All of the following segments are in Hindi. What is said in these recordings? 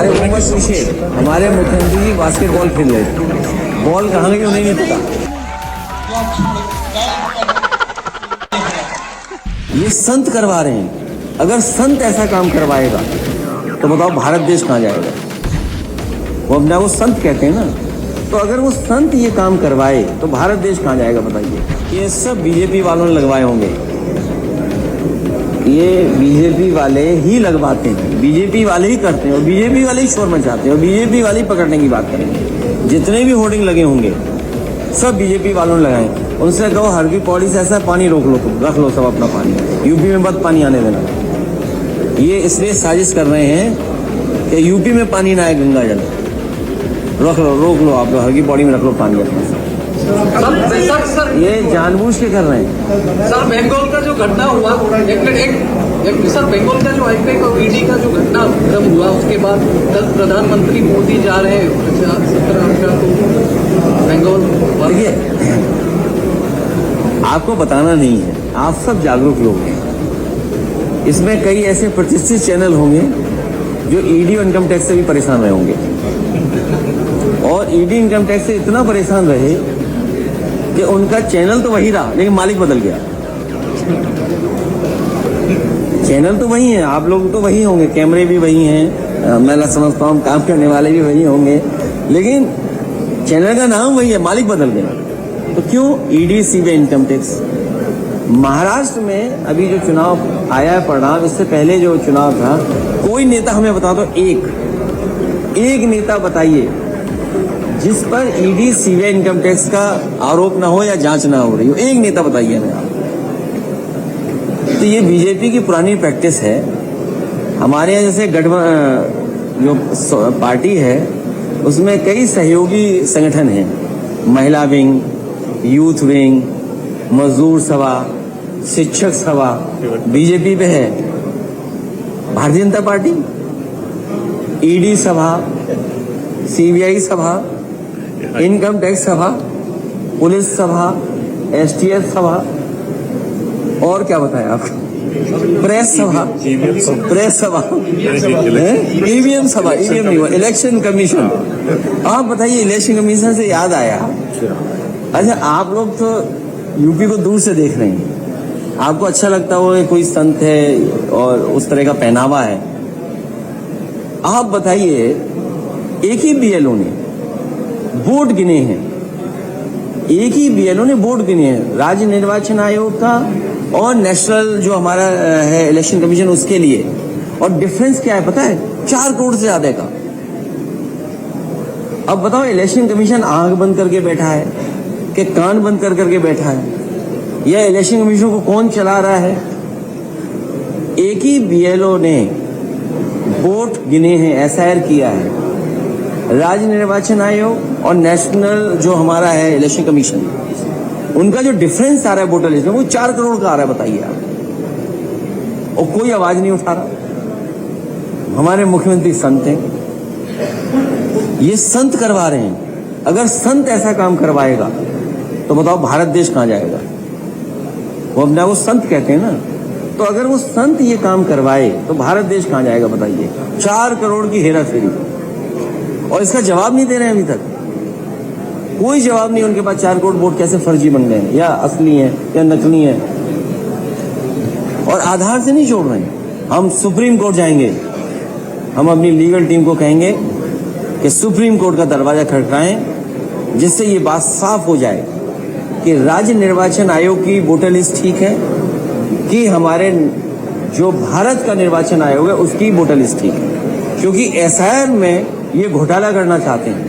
अरे वो मत पूछिए, हमारे मुख्यमंत्री जी बास्केटबॉल खेल रहे थे, बॉल कहाँ गई उन्हें नहीं पता। ये संत करवा रहे हैं। अगर संत ऐसा काम करवाएगा तो बताओ भारत देश कहाँ जाएगा। वो अपना वो संत कहते हैं ना, तो अगर वो संत ये काम करवाए तो भारत देश कहाँ जाएगा बताइए। ये सब बीजेपी वालों ने लगवाए होंगे, ये बीजेपी वाले ही लगवाते हैं, बीजेपी वाले ही करते हैं और बीजेपी वाले ही शोर मचाते हैं और बीजेपी वाले ही पकड़ने की बात करेंगे। जितने भी होर्डिंग लगे होंगे सब बीजेपी वालों ने लगाए। उनसे कहो हर की पौड़ी से ऐसा पानी रोक लो, तुम रख लो सब अपना पानी, यूपी में मत पानी आने देना। ये इसलिए साजिश कर रहे हैं कि यूपी में पानी ना आए, गंगा जल रख लो, रोक लो, आप हर की पौड़ी में रख लो पानी अपना। सर ये जानबूझ के कर रहे हैं। सर बंगाल का जो घटना हुआ, एक सर बंगाल का जो आईपीएक और ईडी का जो घटनाक्रम हुआ, उसके बाद कल प्रधानमंत्री मोदी जा रहे हैं 17 को बंगाल। देखिए, आपको बताना नहीं है, आप सब जागरूक लोग हैं। इसमें कई ऐसे प्रतिष्ठित चैनल होंगे जो ईडी और इनकम टैक्स से भी परेशान रहे होंगे, और ईडी इनकम टैक्स से इतना परेशान रहे कि उनका चैनल तो वही रहा लेकिन मालिक बदल गया। चैनल तो वही है, आप लोग तो वही होंगे, कैमरे भी वही हैं, मैं समझता हूँ काम करने वाले भी वही होंगे, लेकिन चैनल का नाम वही है, मालिक बदल गया। तो क्यों? ED CBI income tax. Maharashtra में अभी जो चुनाव आया है परिणाम, इससे पहले जो चुनाव था, कोई नेता हमें बता दो, एक नेता बताइए जिस पर ईडी सीबीआई इनकम टैक्स का आरोप ना हो या जांच ना हो रही हो, एक नेता बताइए ना। तो ये बीजेपी की पुरानी प्रैक्टिस है। हमारे यहाँ जैसे जो पार्टी है उसमें कई सहयोगी संगठन हैं, महिला विंग, यूथ विंग, मजदूर सभा, शिक्षक सभा, बीजेपी पे है। भारतीय जनता पार्टी, ईडी सभा, सीबीआई सभा, इनकम टैक्स सभा, पुलिस सभा, एसटीएफ सभा, और क्या बताएं आपको, प्रेस सभा, ईवीएम सभा, ईवीएम नहीं हुआ, इलेक्शन कमीशन। आप बताइए, इलेक्शन कमीशन से याद आया, अच्छा आप लोग तो यूपी को दूर से देख रहे हैं, आपको अच्छा लगता हो कोई संत है और उस तरह का पहनावा है। आप बताइए, एक ही बीएलओ ने वोट गिने हैं, एक ही बीएलओ ने वोट गिने हैं, राज्य निर्वाचन आयोग का और नेशनल जो हमारा है इलेक्शन कमीशन, उसके लिए। और डिफरेंस क्या है पता है? 4 करोड़ से ज्यादा का। अब बताओ, इलेक्शन कमीशन आंख बंद करके बैठा है कि कान बंद कर करके बैठा है, या इलेक्शन कमीशन को कौन चला रहा है? एक ही बीएलओ ने वोट गिने हैं, एसआईआर किया है, राज्य निर्वाचन आयोग और नेशनल जो हमारा है इलेक्शन कमीशन, उनका जो डिफरेंस आ रहा है वोटर लिस्ट में, वो 4 करोड़ का आ रहा है, बताइए आप। और कोई आवाज नहीं उठा रहा। हमारे मुख्यमंत्री संत हैं, ये संत करवा रहे हैं। अगर संत ऐसा काम करवाएगा तो बताओ भारत देश कहाँ जाएगा। वो अपना वो संत कहते हैं ना, तो अगर वो संत ये काम करवाए तो भारत देश कहाँ जाएगा बताइए। 4 करोड़ की हेरा फेरी, और इसका जवाब नहीं दे रहे हैं अभी तक, कोई जवाब नहीं उनके पास। 4 करोड़ वोट कैसे फर्जी बन गए, या असली हैं या नकली हैं, और आधार से नहीं जोड़ रहे हैं। हम सुप्रीम कोर्ट जाएंगे, हम अपनी लीगल टीम को कहेंगे कि सुप्रीम कोर्ट का दरवाजा खटखटाएं, जिससे ये बात साफ हो जाए कि राज्य निर्वाचन आयोग की वोटर लिस्ट ठीक है कि हमारे जो भारत का निर्वाचन आयोग है उसकी वोटर लिस्ट ठीक है। क्योंकि एसआईआर में ये घोटाला करना चाहते हैं,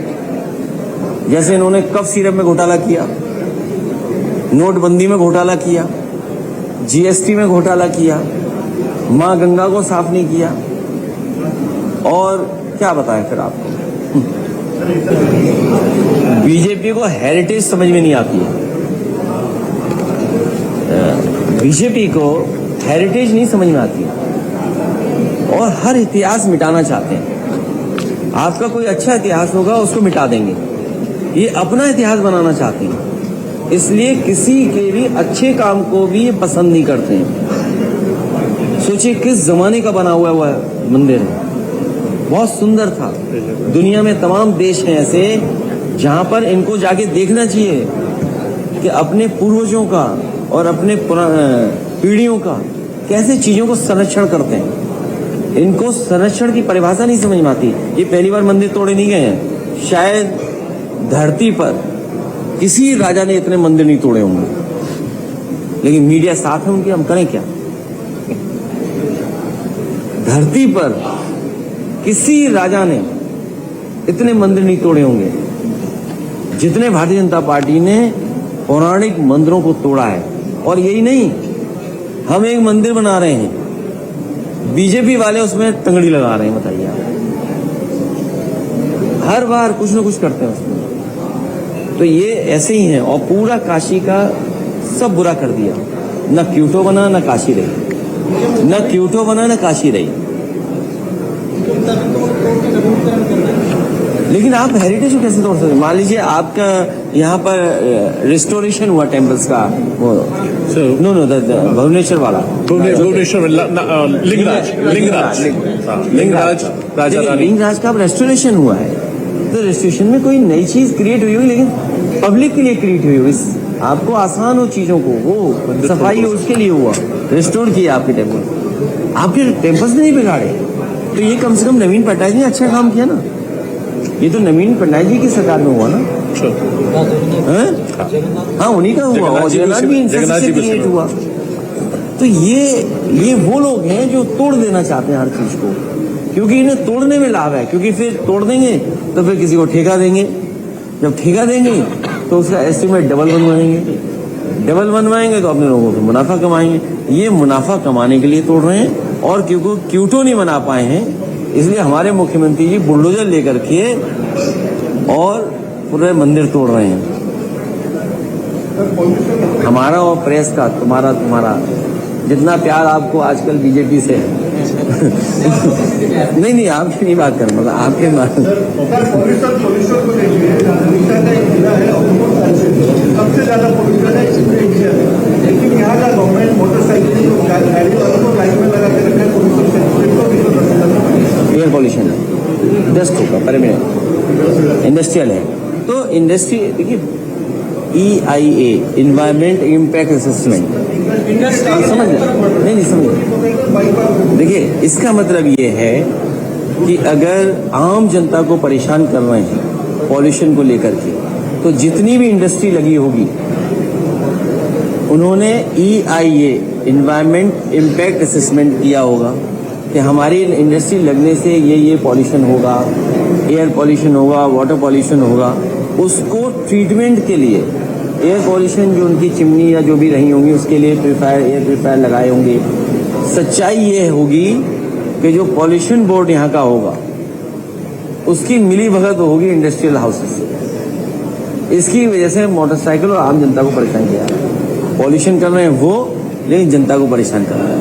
जैसे इन्होंने कफ सिरप में घोटाला किया, नोटबंदी में घोटाला किया, जीएसटी में घोटाला किया, मां गंगा को साफ नहीं किया, और क्या बताएं फिर आपको। बीजेपी को हेरिटेज समझ में नहीं आती है, बीजेपी को हेरिटेज नहीं समझ में आती है, और हर इतिहास मिटाना चाहते हैं। आपका कोई अच्छा इतिहास होगा उसको मिटा देंगे, ये अपना इतिहास बनाना चाहते हैं, इसलिए किसी के भी अच्छे काम को भी ये पसंद नहीं करते हैं। सोचिए किस जमाने का बना हुआ मंदिर है, बहुत सुंदर था। दुनिया में तमाम देश हैं ऐसे जहां पर इनको जाके देखना चाहिए कि अपने पूर्वजों का और अपने पीढ़ियों का कैसे चीजों को संरक्षण करते हैं। इनको संरक्षण की परिभाषा नहीं समझ में आती। ये पहली बार मंदिर तोड़े नहीं गए हैं, शायद धरती पर किसी राजा ने इतने मंदिर नहीं तोड़े होंगे, लेकिन मीडिया साथ है उनके, हम करें क्या। धरती पर किसी राजा ने इतने मंदिर नहीं तोड़े होंगे जितने भारतीय जनता पार्टी ने पौराणिक मंदिरों को तोड़ा है। और यही नहीं, हम एक मंदिर बना रहे हैं, बीजेपी वाले उसमें तंगड़ी लगा रहे हैं। बताइए आप, हर बार कुछ ना कुछ करते हैं उसमें। तो ये ऐसे ही हैं और पूरा काशी का सब बुरा कर दिया। न क्यूटो बना न काशी रही, न क्यूटो बना न काशी रही। लेकिन आप हेरिटेज को कैसे तोड़ सकते? मान लीजिए आपका यहाँ पर रिस्टोरेशन हुआ टेम्पल्स का, वो नो भुवनेश्वर वाला, भुवनेश्वर लिंगराज का रेस्टोरेशन हुआ है। तो रेस्टोरेशन में कोई नई चीज क्रिएट हुई, लेकिन पब्लिक के लिए क्रिएट हुई। आपको आसान हो चीजों को, वो सफाई हो उसके लिए हुआ, रिस्टोर किया आपके टेम्पल। आपके टेम्पल्स ने नहीं बिगाड़े। तो ये कम से कम नवीन पटनायक ने अच्छा काम किया ना। ये तो नवीन पटनायक जी की सरकार में हुआ ना। हाँ, उन्हीं का हुआ और जगन्नाथ भी इनसे क्रिएट हुआ। तो ये वो लोग हैं जो तोड़ देना चाहते हैं हर चीज को, क्योंकि इन्हें तोड़ने में लाभ है। क्योंकि फिर तोड़ देंगे तो फिर किसी को ठेका देंगे, जब ठेका देंगे तो उसका एस्टिमेट डबल बनवाएंगे तो अपने लोगों को मुनाफा कमाएंगे। ये मुनाफा कमाने के लिए तोड़ रहे हैं। और क्योंकि क्यूटो नहीं बना पाए हैं, इसलिए हमारे मुख्यमंत्री जी बुलडोजर लेकर के और पूरे मंदिर तोड़ रहे हैं। हमारा और प्रेस का, तुम्हारा जितना प्यार आपको आजकल बीजेपी से है नहीं आपकी नहीं बात कर, मतलब आपके सबसे ज्यादा पॉल्यूशन है इंडिया में, लेकिन यहाँ का गवर्नमेंट मोटरसाइकिल लाइन में लगा के रखा है। एयर पॉल्यूशन है, डस्ट होगा परमानेंट, इंडस्ट्रियल है। तो इंडस्ट्री देखिए, EIA इन्वायरमेंट इम्पैक्ट असेसमेंट, समझ नहीं समझ। देखिए, इसका मतलब ये है कि अगर आम जनता को परेशान कर रहे हैं पॉल्यूशन को लेकर के, तो जितनी भी इंडस्ट्री लगी होगी उन्होंने EIA इन्वायरमेंट इम्पैक्ट असेसमेंट किया होगा कि हमारी इंडस्ट्री लगने से ये पॉल्यूशन होगा, एयर पॉल्यूशन होगा, वाटर पॉल्यूशन होगा। उसको ट्रीटमेंट के लिए एयर पॉल्यूशन जो उनकी चिमनी या जो भी रही होंगी उसके लिए एयर प्यूरिफायर लगाए होंगे। सच्चाई ये होगी कि जो पॉल्यूशन बोर्ड यहाँ का होगा उसकी मिली भगत होगी इंडस्ट्रियल हाउसेस से। इसकी वजह से मोटरसाइकिल और आम जनता को परेशान किया। पॉल्यूशन कर रहे हैं वो, लेकिन जनता को परेशान कर रहे हैं।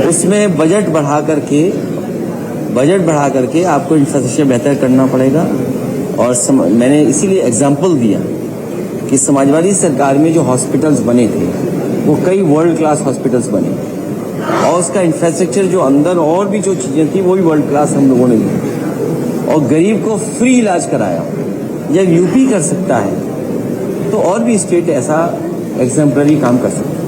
उसमें बजट बढ़ा करके आपको इंफ्रास्ट्रक्चर बेहतर करना पड़ेगा। और मैंने इसीलिए एग्जाम्पल दिया कि समाजवादी सरकार में जो हॉस्पिटल्स बने थे वो कई वर्ल्ड क्लास हॉस्पिटल्स बने, और उसका इंफ्रास्ट्रक्चर जो अंदर और भी जो चीज़ें थी वो भी वर्ल्ड क्लास हम लोगों ने दी, और गरीब को फ्री इलाज कराया। जब यूपी कर सकता है तो और भी स्टेट ऐसा एग्जाम्पलरी काम कर सकता है।